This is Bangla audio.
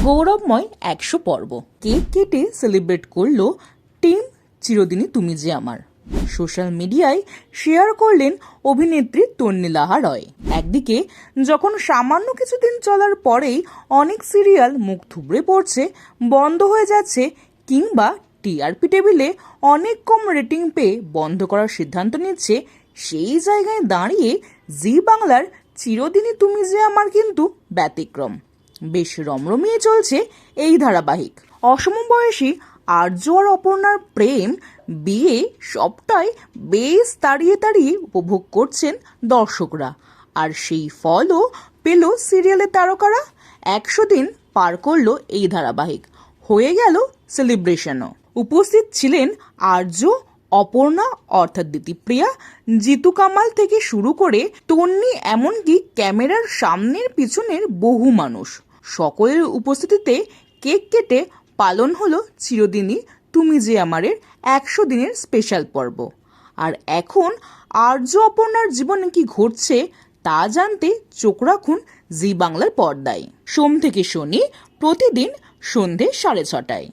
গৌরবময় 100 পর্ব কেক কেটে সেলিব্রেট করলো টিম চিরদিনই তুমি যে আমার। সোশ্যাল মিডিয়ায় শেয়ার করলেন অভিনেত্রী তন্নিলাহা রয়। একদিকে যখন সামান্য কিছুদিন চলার পরেই অনেক সিরিয়াল মুখ থুবড়ে পড়ছে, বন্ধ হয়ে যাচ্ছে, কিংবা টিআরপি টেবিলে অনেক কম রেটিং পেয়ে বন্ধ করার সিদ্ধান্ত নিচ্ছে, সেই জায়গায় দাঁড়িয়ে জি বাংলার চিরদিনই তুমি যে আমার কিন্তু ব্যতিক্রম। বেশ রমরমিয়ে চলছে এই ধারাবাহিক। অসমবয়সী আর্য আর অপর্ণার প্রেম, বিয়ে সবটাই বেশ তাড়িয়ে তাড়িয়ে উপভোগ করছেন দর্শকরা। আর সেই ফলও পেল সিরিয়ালের তারকারা। 100 দিন পার করলো এই ধারাবাহিক, হয়ে গেল সেলিব্রেশনও। উপস্থিত ছিলেন আর্য, অপর্ণা অর্থাৎ দিতিপ্রিয়া, জিতু কামাল থেকে শুরু করে তন্নি, এমনকি ক্যামেরার সামনের পিছনের বহু মানুষ। সকলের উপস্থিতিতে কেক কেটে পালন হলো চিরদিনই তুমি যে আমারের 100 দিনের স্পেশাল পর্ব। আর এখন আর্য অপর্ণার জীবনে কি ঘটছে তা জানতে চোখ রাখুন জি বাংলার পর্দায়। সোম থেকে শনি প্রতিদিন সন্ধে 6:30টায়।